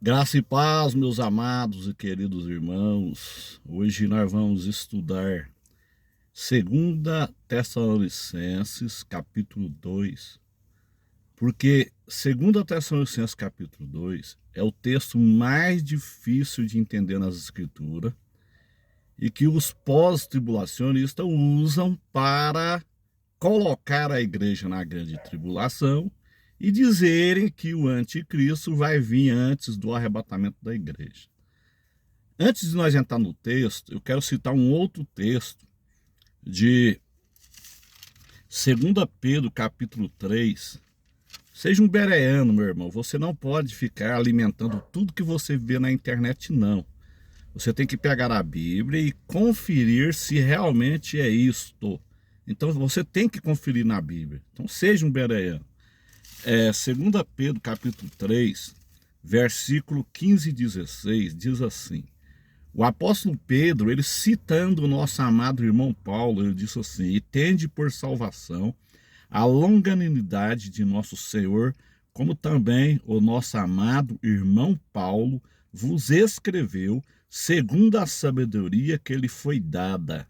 Graça e paz, meus amados e queridos irmãos. Hoje nós vamos estudar 2 Tessalonicenses, capítulo 2, porque 2 Tessalonicenses, capítulo 2, é o texto mais difícil de entender nas Escrituras e que os pós-tribulacionistas usam para colocar a igreja na grande tribulação e dizerem que o anticristo vai vir antes do arrebatamento da igreja. Antes de nós entrar no texto, eu quero citar um outro texto de 2 Pedro, capítulo 3. Seja um bereano, meu irmão. Você não pode ficar alimentando tudo que você vê na internet, não. Você tem que pegar a Bíblia e conferir se realmente é isto. Então você tem que conferir na Bíblia. Então seja um bereano. 2 Pedro, capítulo 3, versículo 15 e 16, diz assim: o apóstolo Pedro, ele citando o nosso amado irmão Paulo, ele disse assim: e tende por salvação a longanimidade de nosso Senhor, como também o nosso amado irmão Paulo vos escreveu, segundo a sabedoria que lhe foi dada.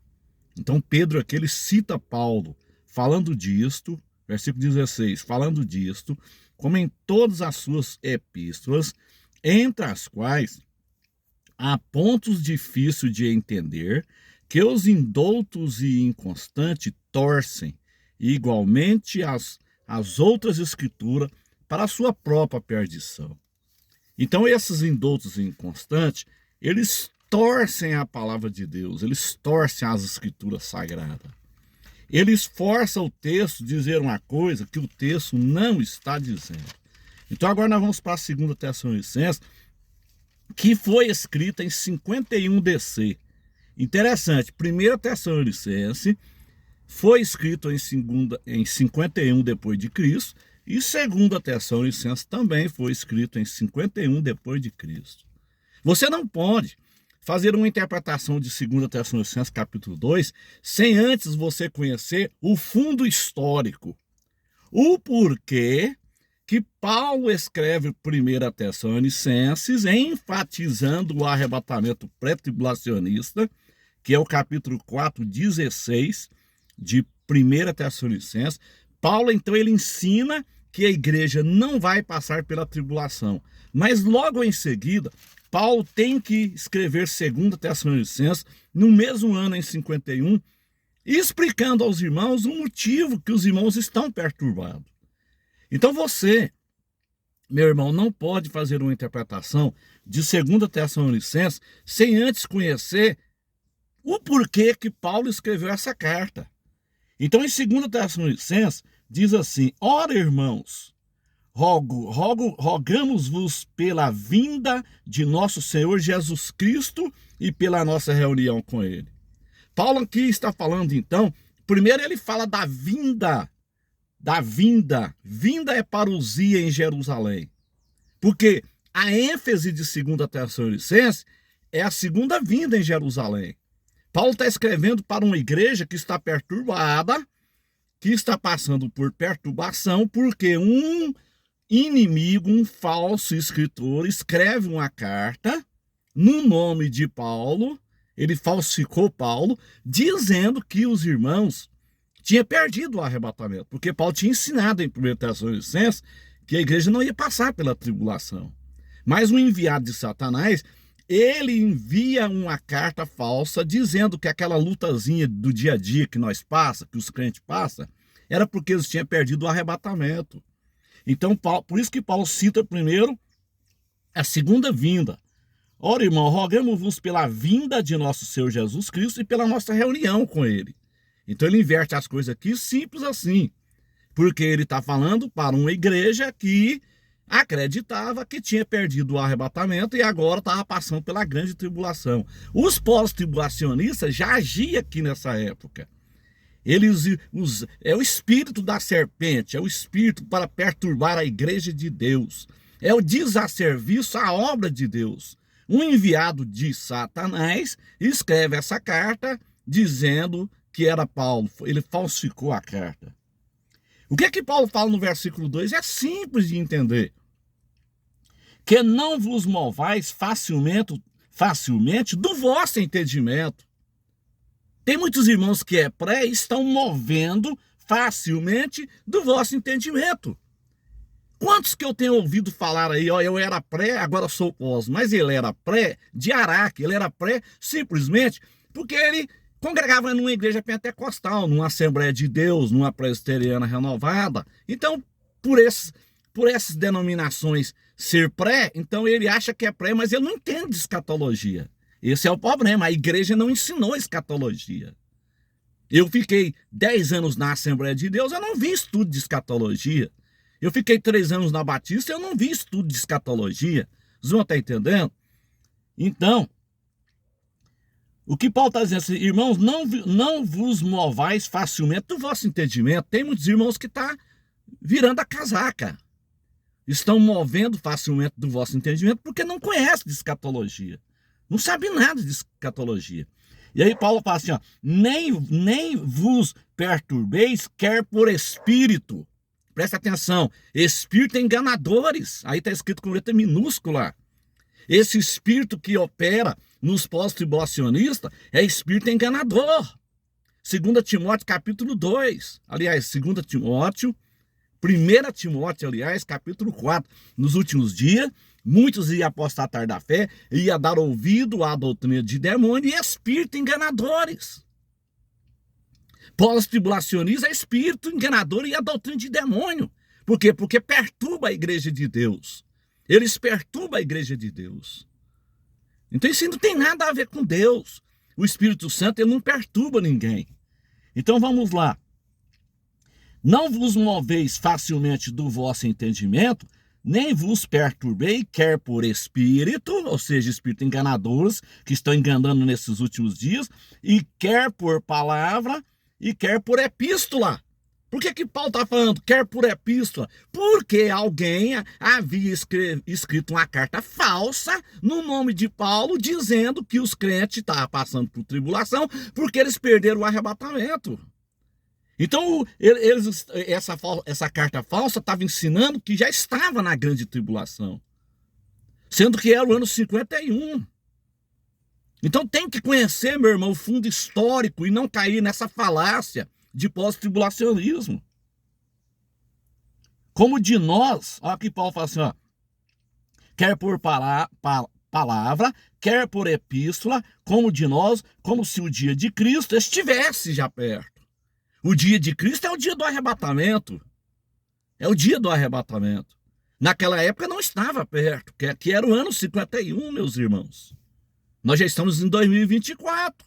Então Pedro aqui, ele cita Paulo, falando disto, versículo 16, falando disto, como em todas as suas epístolas, entre as quais há pontos difíceis de entender, que os indoutos e inconstantes torcem, e igualmente as outras escrituras, para a sua própria perdição. Então esses indoutos e inconstantes, eles torcem a palavra de Deus, eles torcem as escrituras sagradas. Eles forçam o texto a dizer uma coisa que o texto não está dizendo. Então agora nós vamos para a 2 Tessalonicenses, que foi escrita em 51 DC. Interessante, 1 Tessalonicenses foi escrito em 51 depois de Cristo, e 2 Tessalonicenses também foi escrito em 51 depois de Cristo. Você não pode fazer uma interpretação de 2 Tessalonicenses capítulo 2 sem antes você conhecer o fundo histórico, o porquê que Paulo escreve 1 Tessalonicenses enfatizando o arrebatamento pré-tribulacionista, que é o capítulo 4, 16 de 1 Tessalonicenses. Paulo, então, ele ensina que a igreja não vai passar pela tribulação, mas logo em seguida, Paulo tem que escrever 2 Tessalonicenses no mesmo ano, em 51, explicando aos irmãos o motivo que os irmãos estão perturbados. Então você, meu irmão, não pode fazer uma interpretação de 2 Tessalonicenses sem antes conhecer o porquê que Paulo escreveu essa carta. Então, em 2 Tessalonicenses, diz assim: ora, irmãos, rogamos-vos pela vinda de nosso Senhor Jesus Cristo e pela nossa reunião com ele. Paulo aqui está falando, então, primeiro ele fala da vinda. Vinda é parousia em Jerusalém. Porque a ênfase de 2 Tessalonicenses é a segunda vinda em Jerusalém. Paulo está escrevendo para uma igreja que está perturbada, que está passando por perturbação, porque um inimigo, um falso escritor, escreve uma carta no nome de Paulo, ele falsificou Paulo, dizendo que os irmãos tinham perdido o arrebatamento, porque Paulo tinha ensinado em 1 Tessalonicenses que a igreja não ia passar pela tribulação. Mas o enviado de Satanás, ele envia uma carta falsa dizendo que aquela lutazinha do dia a dia que nós passa, que os crentes passam, era porque eles tinham perdido o arrebatamento. Então, por isso que Paulo cita primeiro a segunda vinda. Ora, irmão, rogamos-vos pela vinda de nosso Senhor Jesus Cristo e pela nossa reunião com ele. Então ele inverte as coisas aqui, simples assim. Porque ele está falando para uma igreja que acreditava que tinha perdido o arrebatamento e agora estava passando pela grande tribulação. Os pós-tribulacionistas já agiam aqui nessa época. É o espírito da serpente, é o espírito para perturbar a igreja de Deus. É o desasserviço à obra de Deus. Um enviado de Satanás escreve essa carta dizendo que era Paulo. Ele falsificou a carta. O que é que Paulo fala no versículo 2? É simples de entender. que não vos movais facilmente do vosso entendimento. Tem muitos irmãos que é pré e estão movendo facilmente do vosso entendimento. Quantos que eu tenho ouvido falar aí, ó, eu era pré, agora sou pós, mas ele era pré de Araque, ele era pré simplesmente porque ele congregava numa igreja pentecostal, numa Assembleia de Deus, numa presbiteriana renovada. Então, por essas denominações ser pré, então ele acha que é pré, mas ele não entende de escatologia. Esse é o problema, a igreja não ensinou escatologia. Eu fiquei 10 anos na Assembleia de Deus, eu não vi estudo de escatologia. Eu fiquei 3 anos na Batista, eu não vi estudo de escatologia. Vocês vão estar entendendo? Então, o que Paulo está dizendo assim, irmãos, não vos movais facilmente do vosso entendimento. Tem muitos irmãos que estão virando a casaca. Estão movendo facilmente do vosso entendimento porque não conhecem de escatologia. Não sabem nada de escatologia. E aí Paulo fala assim, ó, nem vos perturbeis, quer por espírito. Presta atenção, espírito enganadores. Aí está escrito com letra minúscula. Esse espírito que opera nos pós-tribulacionistas é espírito enganador. 2 Timóteo capítulo 2. Aliás, 2 Timóteo, 1 Timóteo, aliás, capítulo 4. Nos últimos dias, muitos iam apostatar da fé, iam dar ouvido à doutrina de demônio e espírito enganadores. Pós-tribulacionismo é espírito enganador e a doutrina de demônio. Por quê? Porque perturba a igreja de Deus. Eles perturbam a igreja de Deus. Então isso não tem nada a ver com Deus. O Espírito Santo ele não perturba ninguém. Então vamos lá. Não vos moveis facilmente do vosso entendimento, nem vos perturbei, quer por espírito, ou seja, espírito enganadores, que estão enganando nesses últimos dias, e quer por palavra, e quer por epístola. Por que Paulo está falando quer por epístola? Porque alguém havia escrito uma carta falsa no nome de Paulo, dizendo que os crentes estavam passando por tribulação, porque eles perderam o arrebatamento. Então, essa carta falsa estava ensinando que já estava na grande tribulação, sendo que era o ano 51. Então tem que conhecer, meu irmão, o fundo histórico e não cair nessa falácia de pós-tribulacionismo. Como de nós, olha aqui Paulo fala assim, ó, quer por palavra, quer por epístola, como de nós, como se o dia de Cristo estivesse já perto. O dia de Cristo é o dia do arrebatamento. É o dia do arrebatamento. Naquela época não estava perto, que era o ano 51, meus irmãos. Nós já estamos em 2024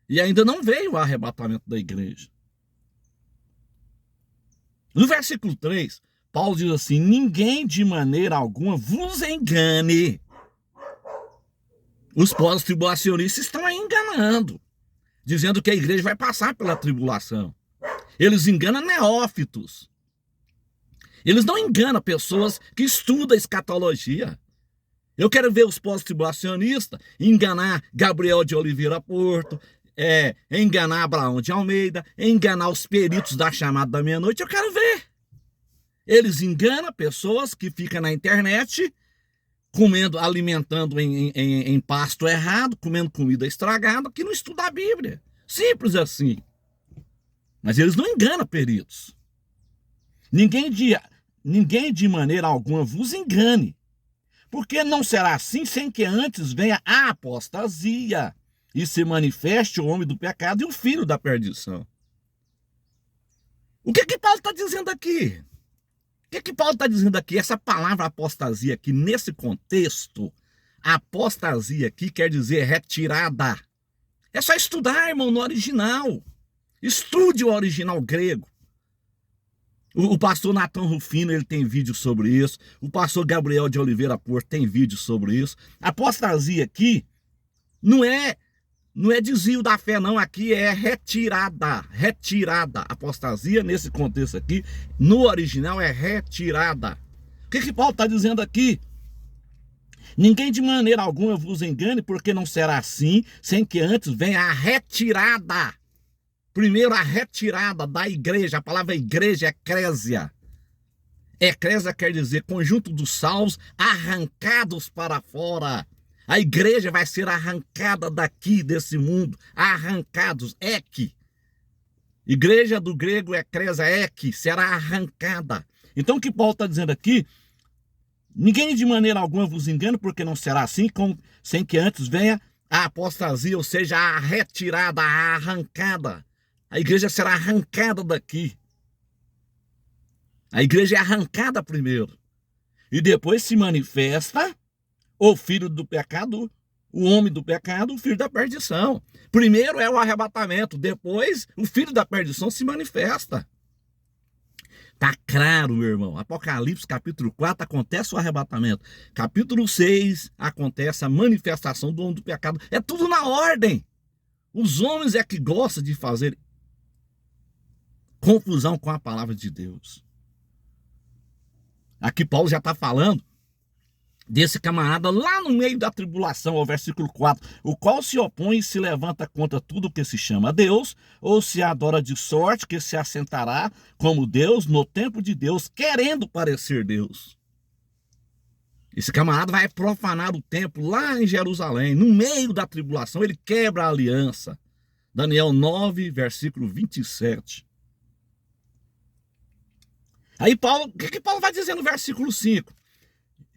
e ainda não veio o arrebatamento da igreja. No versículo 3, Paulo diz assim, ninguém de maneira alguma vos engane. Os pós-tribulacionistas estão aí enganando, dizendo que a igreja vai passar pela tribulação. Eles enganam neófitos. Eles não enganam pessoas que estudam escatologia. Eu quero ver os pós-tribulacionistas enganar Gabriel de Oliveira Porto, enganar Abraão de Almeida, enganar os peritos da chamada da meia-noite. Eu quero ver. Eles enganam pessoas que ficam na internet comendo, alimentando em pasto errado, comendo comida estragada, que não estuda a Bíblia. Simples assim. Mas eles não enganam peritos. Ninguém de maneira alguma vos engane. Porque não será assim sem que antes venha a apostasia e se manifeste o homem do pecado e o filho da perdição. O que Paulo está dizendo aqui? O que Paulo está dizendo aqui? Essa palavra apostasia aqui, nesse contexto, apostasia aqui quer dizer retirada. É só estudar, irmão, no original. Estude o original grego. O pastor Natan Rufino, ele tem vídeo sobre isso. O pastor Gabriel de Oliveira Porto tem vídeo sobre isso. A apostasia aqui não é desvio da fé, não. Aqui é retirada. Retirada. Apostasia, nesse contexto aqui, no original é retirada. O que Paulo está dizendo aqui? Ninguém de maneira alguma vos engane, porque não será assim, sem que antes venha a retirada. Primeiro, a retirada da igreja. A palavra igreja é eclésia. Eclésia quer dizer conjunto dos salvos arrancados para fora. A igreja vai ser arrancada daqui, desse mundo. Arrancados, ek. Igreja do grego eclésia, ek, será arrancada. Então o que Paulo está dizendo aqui, ninguém de maneira alguma vos engane, porque não será assim, sem que antes venha a apostasia, ou seja, a retirada, a arrancada. A igreja será arrancada daqui. A igreja é arrancada primeiro. E depois se manifesta o filho do pecado, o homem do pecado, o filho da perdição. Primeiro é o arrebatamento, depois o filho da perdição se manifesta. Tá claro, meu irmão. Apocalipse capítulo 4 acontece o arrebatamento. Capítulo 6 acontece a manifestação do homem do pecado. É tudo na ordem. Os homens é que gostam de fazer confusão com a palavra de Deus. Aqui Paulo já está falando desse camarada lá no meio da tribulação, ao versículo 4, o qual se opõe e se levanta contra tudo que se chama Deus, ou se adora de sorte que se assentará como Deus no templo de Deus, querendo parecer Deus. Esse camarada vai profanar o templo lá em Jerusalém, no meio da tribulação, ele quebra a aliança. Daniel 9, versículo 27. Aí Paulo, o que Paulo vai dizer no versículo 5?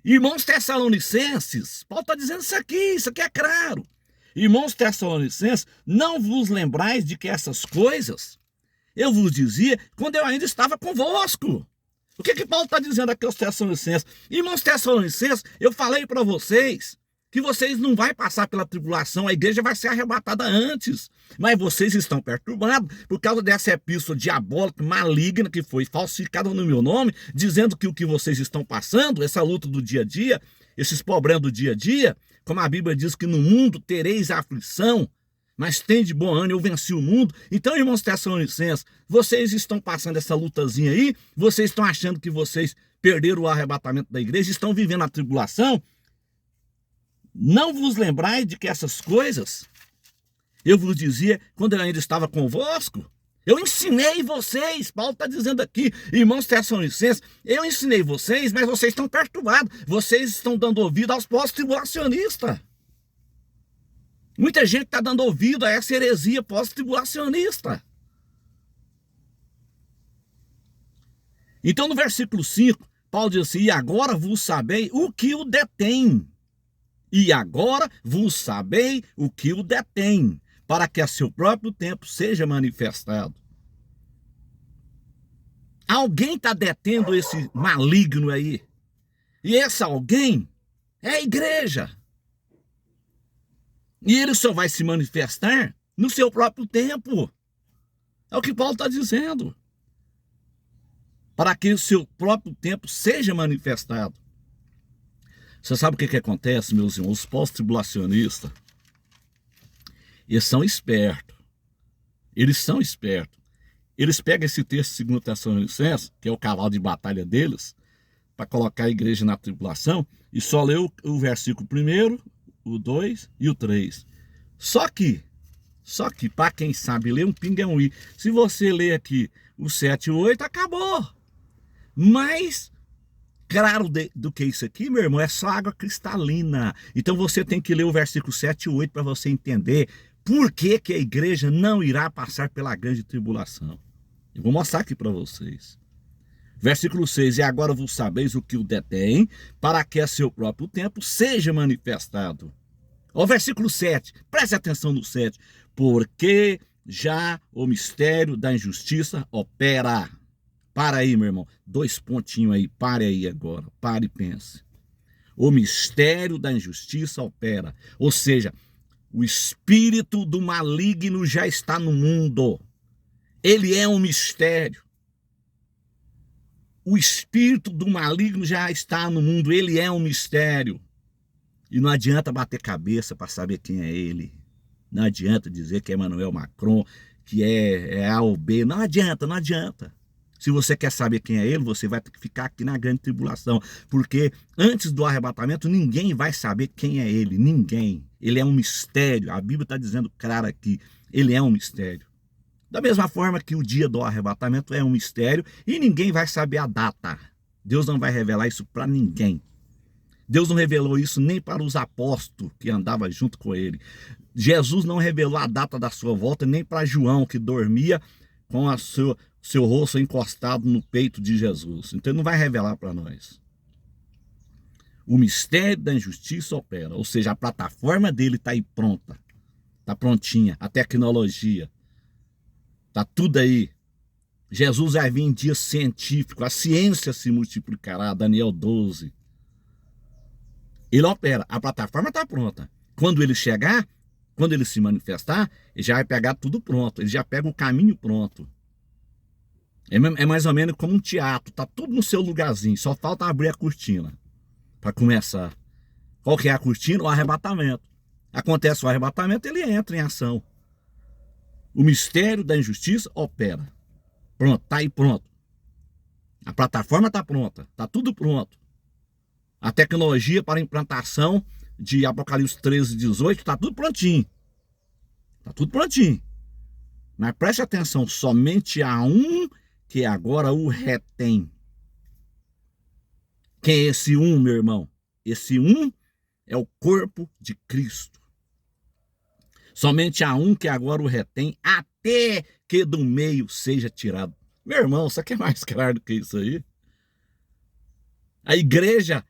Irmãos Tessalonicenses, Paulo está dizendo isso aqui é claro. Irmãos Tessalonicenses, não vos lembrais de que essas coisas eu vos dizia quando eu ainda estava convosco. O que Paulo está dizendo aqui aos Tessalonicenses? Irmãos Tessalonicenses, eu falei para vocês que vocês não vão passar pela tribulação, a igreja vai ser arrebatada antes. Mas vocês estão perturbados por causa dessa epístola diabólica, maligna, que foi falsificada no meu nome, dizendo que o que vocês estão passando, essa luta do dia a dia, esses problemas do dia a dia, como a Bíblia diz que no mundo tereis aflição, mas tem de bom ânimo, eu venci o mundo. Então, irmãos Tessalonicenses, vocês estão passando essa lutazinha aí, vocês estão achando que vocês perderam o arrebatamento da igreja, estão vivendo a tribulação. Não vos lembrai de que essas coisas eu vos dizia quando eu ainda estava convosco? Eu ensinei vocês, Paulo está dizendo aqui, irmãos Tessalonicenses, eu ensinei vocês, mas vocês estão perturbados, vocês estão dando ouvido aos pós-tribulacionistas. Muita gente está dando ouvido a essa heresia pós-tribulacionista. Então no versículo 5, Paulo diz assim, e agora vos sabei o que o detém. E agora vos sabei o que o detém, para que a seu próprio tempo seja manifestado. Alguém está detendo esse maligno aí. E esse alguém é a igreja. E ele só vai se manifestar no seu próprio tempo. É o que Paulo está dizendo. Para que o seu próprio tempo seja manifestado. Você sabe o que acontece, meus irmãos? Os pós-tribulacionistas, eles são espertos. Eles são espertos. Eles pegam esse texto de 2 Tessalonicenses, que é o cavalo de batalha deles, para colocar a igreja na tribulação, e só lê o versículo 1, o 2 e o 3. Só que, para quem sabe ler, um pinga é um i. Se você ler aqui o 7 e o 8, acabou. Mas claro do que isso aqui, meu irmão, é só água cristalina. Então você tem que ler o versículo 7 e 8 para você entender por que a igreja não irá passar pela grande tribulação. Eu vou mostrar aqui para vocês. Versículo 6, e agora vos sabeis o que o detém, para que a seu próprio tempo seja manifestado. O versículo 7, preste atenção no 7. Porque já o mistério da injustiça opera. Para aí, meu irmão. 2 pontinhos aí. Pare aí agora. Pare e pense. O mistério da injustiça opera. Ou seja, o espírito do maligno já está no mundo. Ele é um mistério. O espírito do maligno já está no mundo. Ele é um mistério. E não adianta bater cabeça para saber quem é ele. Não adianta dizer que é Emmanuel Macron, que é A ou B. Não adianta, não adianta. Se você quer saber quem é ele, você vai ter que ficar aqui na grande tribulação. Porque antes do arrebatamento, ninguém vai saber quem é ele. Ninguém. Ele é um mistério. A Bíblia está dizendo claro aqui. Ele é um mistério. Da mesma forma que o dia do arrebatamento é um mistério e ninguém vai saber a data. Deus não vai revelar isso para ninguém. Deus não revelou isso nem para os apóstolos que andavam junto com ele. Jesus não revelou a data da sua volta nem para João, que dormia com seu rosto encostado no peito de Jesus. Então ele não vai revelar para nós. O mistério da injustiça opera, ou seja, a plataforma dele está aí pronta, está prontinha, a tecnologia, está tudo aí. Jesus vai vir em dia científico, a ciência se multiplicará, Daniel 12. Ele opera, a plataforma está pronta. Quando ele chegar, quando ele se manifestar, ele já vai pegar tudo pronto, ele já pega o caminho pronto. É mais ou menos como um teatro, está tudo no seu lugarzinho, só falta abrir a cortina para começar. Qual que é a cortina? O arrebatamento. Acontece o arrebatamento, ele entra em ação. O mistério da injustiça opera. Pronto, está aí pronto. A plataforma está pronta, está tudo pronto. A tecnologia para a implantação de Apocalipse 13, 18, está tudo prontinho. Está tudo prontinho. Mas preste atenção, somente há um que agora o retém. Quem é esse um, meu irmão? Esse um é o corpo de Cristo. Somente há um que agora o retém, até que do meio seja tirado. Meu irmão, isso aqui é mais claro do que isso aí. A igreja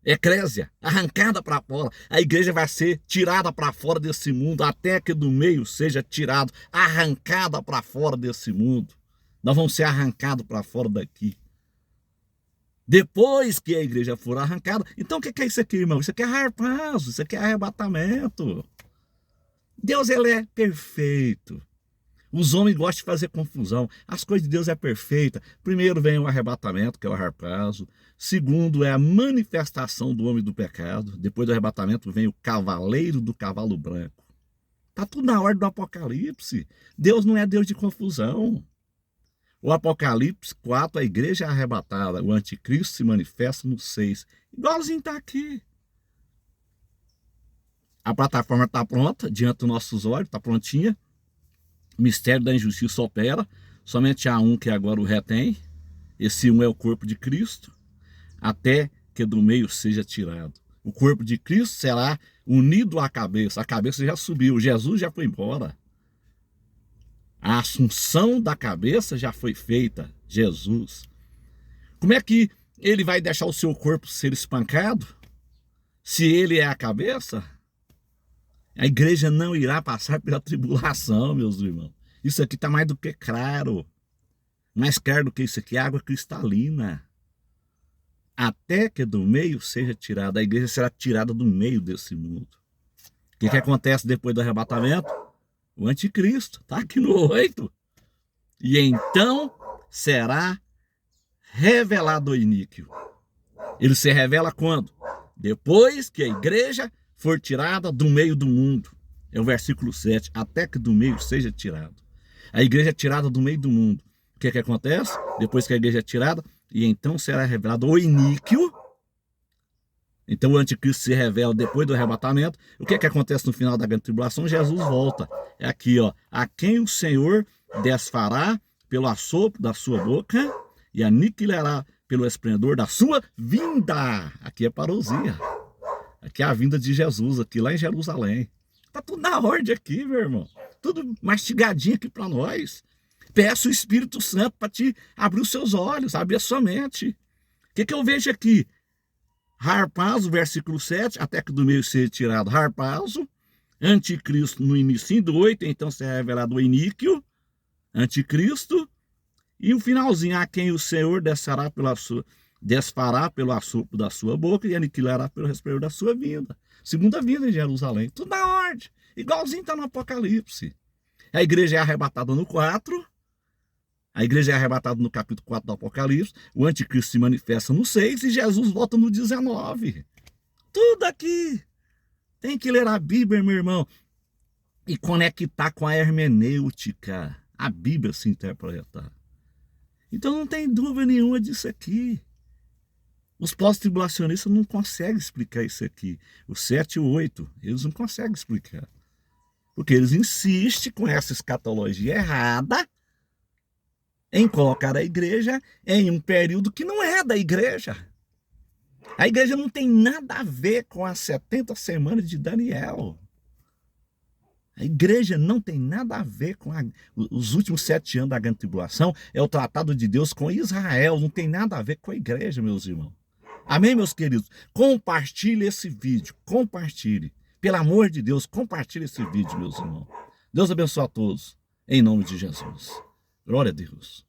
eclésia, arrancada para fora. A igreja vai ser tirada para fora desse mundo, até que do meio seja tirado, arrancada para fora desse mundo. Nós vamos ser arrancados para fora daqui. Depois que a igreja for arrancada, então o que é isso aqui, irmão? Isso aqui é harpazo, isso aqui é arrebatamento. Deus, ele é perfeito. Os homens gostam de fazer confusão. As coisas de Deus é perfeita. Primeiro vem o arrebatamento, que é o harpazo. Segundo é a manifestação do homem do pecado. Depois do arrebatamento vem o cavaleiro do cavalo branco. Está tudo na ordem do Apocalipse. Deus não é Deus de confusão. O Apocalipse 4, a igreja é arrebatada. O anticristo se manifesta no 6. Igualzinho está aqui. A plataforma está pronta, diante dos nossos olhos, está prontinha. O mistério da injustiça opera. Somente há um que agora o retém. Esse um é o corpo de Cristo. Até que do meio seja tirado. O corpo de Cristo será unido à cabeça. A cabeça já subiu. Jesus já foi embora. A assunção da cabeça já foi feita. Jesus. Como é que ele vai deixar o seu corpo ser espancado? Se ele é a cabeça? A igreja não irá passar pela tribulação, meus irmãos. Isso aqui está mais do que claro. Mais claro do que isso aqui, água cristalina. Até que do meio seja tirada. A igreja será tirada do meio desse mundo. O que acontece depois do arrebatamento? O anticristo. Está aqui no 8. E então será revelado o iníquo. Ele se revela quando? Depois que a igreja for tirada do meio do mundo. É o versículo 7. Até que do meio seja tirado. A igreja é tirada do meio do mundo. O que acontece? Depois que a igreja é tirada, e então será revelado o iníquo. Então o anticristo se revela depois do arrebatamento. O que acontece no final da grande tribulação? Jesus volta. É aqui, ó. A quem o Senhor desfará pelo assopro da sua boca e aniquilará pelo esplendor da sua vinda. Aqui é parousia. Aqui é a vinda de Jesus, aqui lá em Jerusalém. Tá tudo na ordem aqui, meu irmão. Tudo mastigadinho aqui para nós. Peço o Espírito Santo para te abrir os seus olhos, abrir a sua mente. O que eu vejo aqui? Harpazo, versículo 7, até que do meio seja tirado harpazo. Anticristo no início do 8, então será revelado o iníquo. Anticristo. E o finalzinho, a quem o Senhor desfará pelo assopro da sua boca e aniquilará pelo resplendor da sua vinda. Segunda vinda em Jerusalém. Tudo na ordem. Igualzinho está no Apocalipse. A igreja é arrebatada no 4. A igreja é arrebatada no capítulo 4 do Apocalipse. O anticristo se manifesta no 6 e Jesus volta no 19. Tudo aqui. Tem que ler a Bíblia, meu irmão. E conectar com a hermenêutica. A Bíblia se interpreta. Então não tem dúvida nenhuma disso aqui. Os pós-tribulacionistas não conseguem explicar isso aqui. O 7 e o 8, eles não conseguem explicar. Porque eles insistem com essa escatologia errada. em colocar a igreja em um período que não é da igreja. A igreja não tem nada a ver com as 70 semanas de Daniel. A igreja não tem nada a ver com os últimos 7 anos da grande tribulação. É o tratado de Deus com Israel. Não tem nada a ver com a igreja, meus irmãos. Amém, meus queridos? Compartilhe esse vídeo. Compartilhe. Pelo amor de Deus, compartilhe esse vídeo, meus irmãos. Deus abençoe a todos. Em nome de Jesus. Glória a Deus.